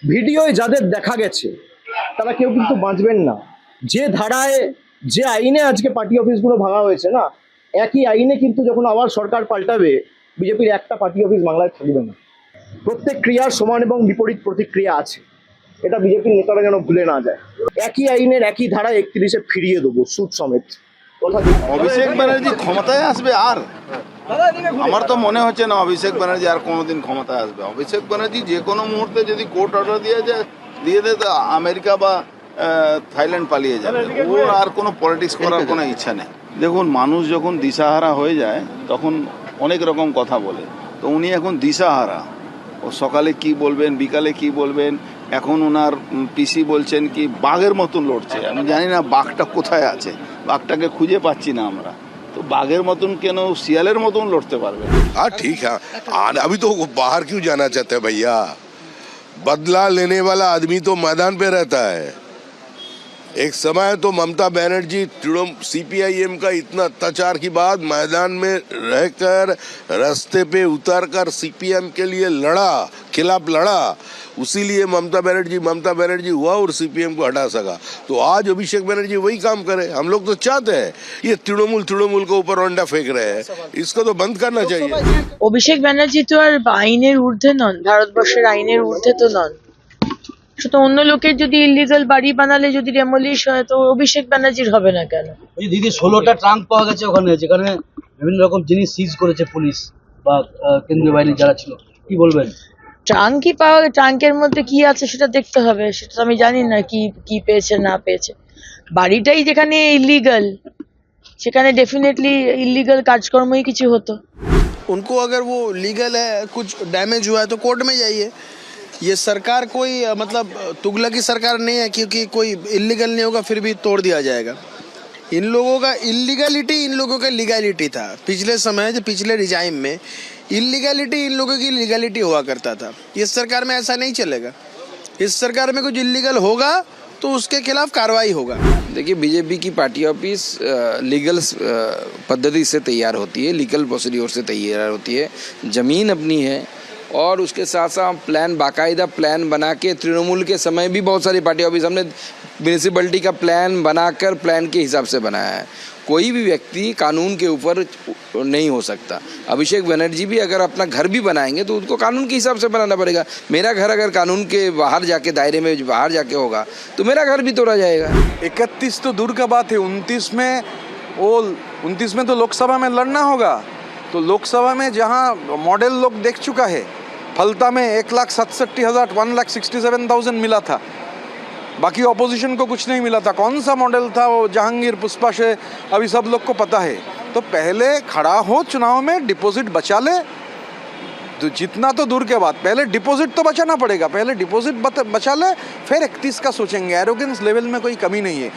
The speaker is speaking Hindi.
ভিডিওয় যাদের দেখা গেছে তারা কেউ কিন্তু বাঁচবেন না। যে ধারায় যে আইনে আজকে পার্টি অফিসগুলো ভাঙা হয়েছে না, একই আইনে কিন্তু যখন আবার সরকার পাল্টাবে, বিজেপির একটা পার্টি অফিস বাংলায় থাকবে না। প্রত্যেক ক্রিয়ার সমান এবং বিপরীত প্রতিক্রিয়া আছে, এটা বিজেপির নেতারা যেন ভুলে না যায়। একই আইনের একই ধারা 31-এ ফিরিয়ে দেবো সুদ সমেত। কথা অভিষেক ব্যানার্জি ক্ষমতায় আসবে আর আমার তো মনে হচ্ছে না অভিষেক ব্যানার্জি আর কোনোদিন ক্ষমতায় আসবে। অভিষেক ব্যানার্জি যে কোনো মুহূর্তে যদি কোর্ট অর্ডার দিয়ে দেয় তো আমেরিকা বা থাইল্যান্ড পালিয়ে যাবে। ওর আর কোনো পলিটিক্স করার কোনো ইচ্ছা নেই। দেখুন, মানুষ যখন দিশাহারা হয়ে যায় তখন অনেক রকম কথা বলে, তো উনি এখন দিশাহারা। ও সকালে কি বলবেন, বিকালে কি বলবেন। এখন ওনার পিসি বলছেন কি বাঘের মতন লড়ছে। আমি জানি না বাঘটা কোথায় আছে, বাঘটাকে খুঁজে পাচ্ছি না আমরা। तो बाघेर मतन केन शियालेर मतन लड़ते पारबे। हाँ ठीक है, अभी तो बाहर क्यों जाना चाहते हैं भैया? बदला लेने वाला आदमी तो मैदान पे रहता है। एक समय तो ममता बनर्जी सीपीआईएम का इतना अत्याचार की बाद मैदान में रहकर रास्ते पे उतरकर सीपीएम के लिए खिलाफ लड़ा, उसीलिए ममता बनर्जी हुआ और सीपीएम को हटा सका। तो आज अभिषेक बनर्जी वही काम करे। हम लोग तो चाहते हैं, ये तृणमूल के ऊपर अंडा फेंक रहे हैं, इसको तो बंद करना चाहिए। অভিষেক ব্যানার্জি তো আর আইনের ঊর্ধ্বে নন, ভারতবর্ষের আইনের ঊর্ধ্বে তো নন। শুধু অন্য লোকের যদি ইলিগাল বাড়ি বানালে যদি ডেমোলিশ হয় তো অভিষেক ব্যানার্জির হবে না কেন? দিদি 16টা ট্রাঙ্ক পাওয়া গেছে ওখানে, যেখানে বিভিন্ন রকম জিনিস সিজ করেছে পুলিশ বা কেন্দ্রীয় বাহিনী যারা ছিল, কি বলবেন? ট্রাঙ্কই পাওয়া, ট্রাঙ্কের মধ্যে কি আছে সেটা দেখতে হবে, সেটা তো আমি জানি না কি কি পেয়েছে না পেয়েছে। বাড়িটাই যেখানে ইলিগাল, সেখানে ডেফিনেটলি ইলিগাল কাজকর্মই কিছু হতো। उनको अगर वो लीगल है, कुछ डैमेज हुआ है तो कोर्ट में जाइए। ये सरकार कोई मतलब तुगलकी सरकार नहीं है, क्योंकि कोई इलीगल नहीं होगा फिर भी तोड़ दिया जाएगा। इन लोगों का इलीगलिटी इन लोगों का लीगलिटी था। पिछले समय जो पिछले रिजाइम में इलीगलिटी इन लोगों की लीगलिटी हुआ करता था। इस सरकार में ऐसा नहीं चलेगा। इस सरकार में कुछ इलीगल होगा तो उसके खिलाफ कार्रवाई होगा। देखिए, बीजेपी की पार्टी ऑफिस लीगल पद्धति से तैयार होती है, लीगल प्रोसीड्योर से तैयार होती है, ज़मीन अपनी है और उसके साथ साथ प्लान, बाकायदा प्लान बना के तृणमूल के समय भी बहुत सारी पार्टी ऑफिस हमने म्यूनिसिपैलिटी का प्लान बनाकर प्लान के हिसाब से बनाया है। कोई भी व्यक्ति कानून के ऊपर नहीं हो सकता। अभिषेक बनर्जी भी अगर अपना घर भी बनाएंगे तो उनको कानून के हिसाब से बनाना पड़ेगा। मेरा घर अगर कानून के बाहर जाके, दायरे में बाहर जाके होगा तो मेरा घर भी तोड़ा जाएगा। 31 तो दूर का बात है, 29 में तो लोकसभा में लड़ना होगा। तो लोकसभा में जहां मॉडल लोग देख चुका है, फलता में 1,67,000 मिला था, बाकी ऑपोजिशन को कुछ नहीं मिला था। कौन सा मॉडल था वो? जहांगीर, पुष्पा से अभी सब लोग को पता है। तो पहले खड़ा हो चुनाव में, डिपॉजिट बचा ले। तो जितना तो दूर के बाद, पहले डिपॉजिट तो बचाना पड़ेगा, पहले डिपॉजिट बचा ले, फिर 31 का सोचेंगे। एरोगेंस लेवल में कोई कमी नहीं है।